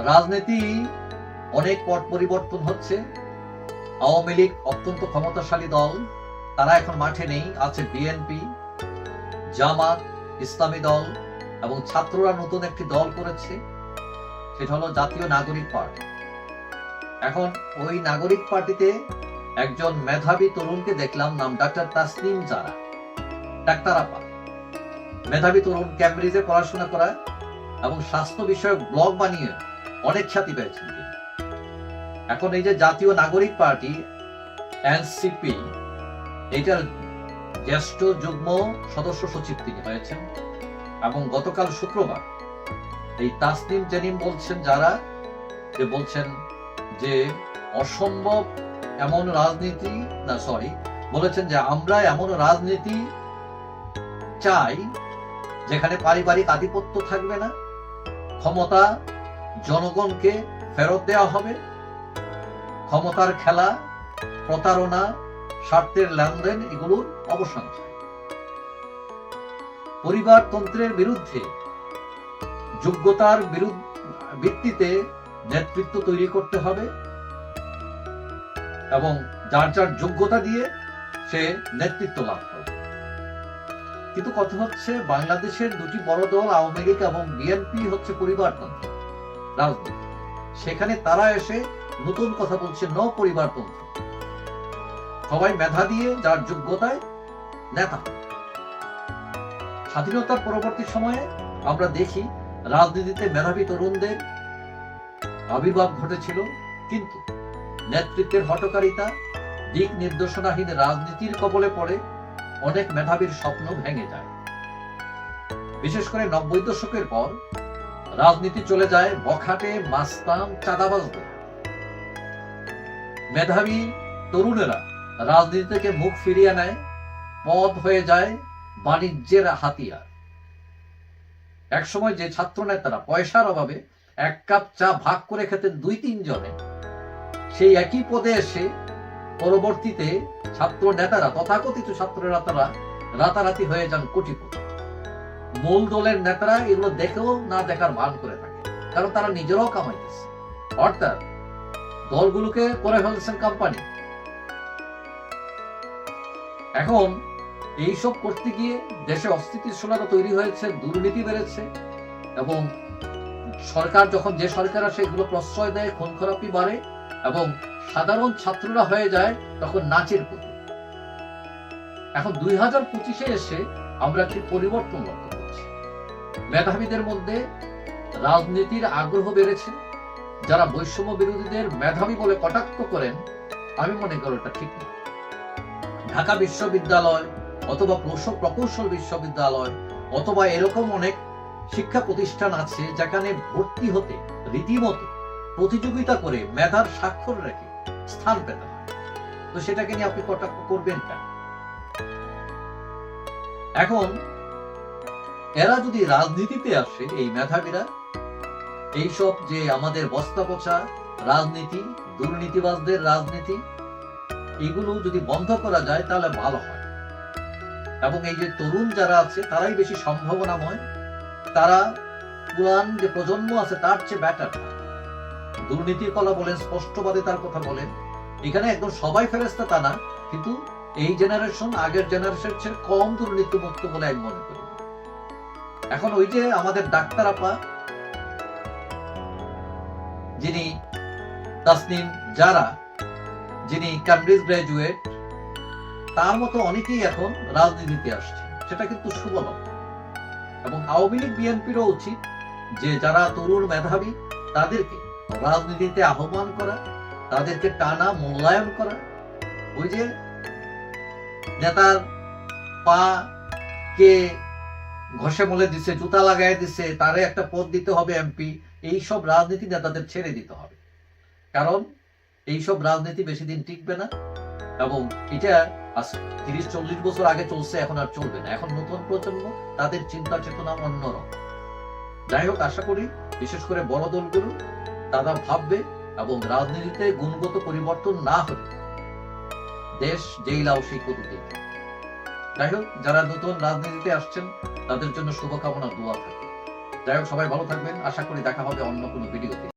রাজনীতি অনেক পট পরিবর্তন হচ্ছে। আওয়ামী লীগ অত্যন্ত ক্ষমতাশালী দল, তারা এখন মাঠে নেই। আছে বিএনপি, জামাত, ইসলামী দল এবং ছাত্ররা নতুন একটি দল করেছে, সেটা হলো জাতীয় নাগরিক পার্টি। এখন ওই নাগরিক পার্টিতে একজন মেধাবী তরুণকে দেখলাম, নাম ডাক্তার তাসনিম জারা, ডাক্তার আপা। মেধাবী তরুণ, ক্যামব্রিজে পড়াশোনা করা এবং স্বাস্থ্য বিষয়ক ব্লগ বানিয়ে অনেক খ্যাতি পেয়েছেন তিনি। এখন এই যে জাতীয় নাগরিক পার্টি এনসিপি, এইটার জ্যেষ্ঠ যুগ্ম সদস্য সচিব তিনি হয়েছেন। এবং গতকাল শুক্রবার এই তাসনিম জেনিম বলছেন যে অসম্ভব এমন রাজনীতি বলেছেন যে আমরা এমন রাজনীতি চাই যেখানে পারিবারিক আধিপত্য থাকবে না, ক্ষমতা জনগণকে ফেরত দেওয়া হবে, ক্ষমতার খেলা, প্রতারণা, স্বার্থের লেনদেন এগুলোর অবসান চাই। পরিবারতন্ত্রের বিরুদ্ধে যোগ্যতার ভিত্তিতে নেতৃত্ব তৈরি করতে হবে এবং যার যার যোগ্যতা দিয়ে সে নেতৃত্ব লাভ করবে। কিন্তু কথা হচ্ছে, বাংলাদেশের দুটি বড় দল আওয়ামী লীগ এবং বিএনপি হচ্ছে পরিবারতন্ত্র রাজনীতি, সেখানে তারা এসে নতুন কথা বলছে ন পরিবারতন্ত্র। সবাই মেধা দিয়ে যার যোগ্যতায় নেতা। স্বাধীনতার পরবর্তী সময়ে আমরা দেখি রাজনীতিতে মেধাবী তরুণদের আবির্ভাব ঘটেছিল, কিন্তু নেতৃত্বের হঠকারিতা, দিক নির্দেশনাহীন রাজনীতির কবলে পড়ে অনেক মেধাবীর স্বপ্ন ভেঙে যায়। বিশেষ করে 90 দশকের পর রাজনীতি চলে যায় বখাটে, মাস্তান, চাঁদাবাজদের। মেধাবী তরুণেরা রাজনীতি থেকে মুখ ফিরিয়ে নেয়, পদ হয়ে যায় বাণিজ্যের হাতিয়ার। একসময় যে ছাত্র নেতারা পয়সার অভাবে এক কাপ চা ভাগ করে খেতেন 2-3 জনে, সেই একই পদে এসে পরবর্তীতে ছাত্র নেতারা, তথাকথিত ছাত্র নেতারা রাতারাতি হয়ে যান কোটিপতি। মূল দলের নেতারা এগুলো দেখেও না দেখার ভান করে থাকে, কারণ তারা নিজেরাও কামাইতেছে। অর্থাৎ দলগুলোকে করে ফেলছেন কোম্পানি। এখন এইসব করতে গিয়ে দেশে অস্থিতিশীলতা তৈরি হয়েছে, দুর্নীতি বেড়েছে এবং সরকার যখন যে সরকার আসে এগুলো প্রশ্রয় দেয়, খুন খারাপি বাড়ে এবং সাধারণ ছাত্ররা হয়ে যায় তখন নাচের পুতুল। এখন 2025-এ এসে আমরা একটি পরিবর্তন লক্ষ্য করছি। মেধাবীদের মধ্যে রাজনীতির আগ্রহ বেড়েছে। যারা বৈষম্য বিরোধীদের মেধাবী বলে কটাক্ষ করেন, আমি মনে করি এটা ঠিক না। ঢাকা বিশ্ববিদ্যালয় অথবা প্রকৌশল বিশ্ববিদ্যালয় অথবা এরকম অনেক শিক্ষা প্রতিষ্ঠান আছে যেখানে ভর্তি হতে রীতিমতো প্রতিযোগিতা করে মেধার স্বাক্ষর রেখে স্থান পেতে হয়। তো সেটাকে নিয়ে আপনি কটাক্ষ করবেন কেন? এখন এরা যদি রাজনীতিতে আসে, এই মেধাবীরা, এইসব যে আমাদের বস্তা পচা রাজনীতি, দুর্নীতিবাজদের রাজনীতি, এগুলো যদি বন্ধ করা যায় তাহলে ভালো হয়। এবং এই যে তরুণ যারা আছে তারাই বেশি সম্ভাবনাময়, তারা পুরান যে প্রজন্ম আছে তার চেয়ে বেটার। দুর্নীতির কথা বলেন, স্পষ্টবাদী তার কথা বলেন, এখানে একদম সবাই ফেরেস্তা তা না, কিন্তু এই জেনারেশন আগের জেনারেশন চেয়ে কম দুর্নীতিমুক্ত বলে আমি মনে করি। এখন ওই যে আমাদের ডাক্তার আপা যিনি তাসনিম জারা, যিনি ক্যামব্রিজ গ্রাজুয়েট, তার মতো অনেকেই এখন রাজনীতিতে আসছে, সেটা কিন্তু শুভ লক্ষণ। এবং আওয়ামী লীগ বিএনপিরও উচিত যে যারা তরুণ মেধাবী তাদেরকে রাজনীতিতে আহ্বান করা, তাদেরকে টানা মূল্যায়ন করা। ওই যে নেতার পা কে ঘষে মলে দিছে, জুতা লাগাই দিছে, তারে একটা পদ দিতে হবে এমপি, এইসব রাজনীতি নেতাদের ছেড়ে দিতে হবে। কারণ এইসব রাজনীতি বেশি দিন টিকবে না এবং এটা 30-40 বছর আগে চলছে, এখন আর চলবে না। এখন নতুন প্রজন্ম, তাদের চিন্তা চেতনা অন্যরকম। যাই হোক, আশা করি বিশেষ করে বড় দলগুলো তারা ভাববে এবং রাজনীতিতে গুণগত পরিবর্তন না হলে দেশ যেই লাও সেই কদু দেখবে। যাই হোক, যারা নতুন রাজনীতিতে আসছেন তাদের জন্য শুভকামনা, দোয়া থাকে। যাই হোক, সবাই ভালো থাকবেন। আশা করি দেখা হবে অন্য কোনো ভিডিওতে।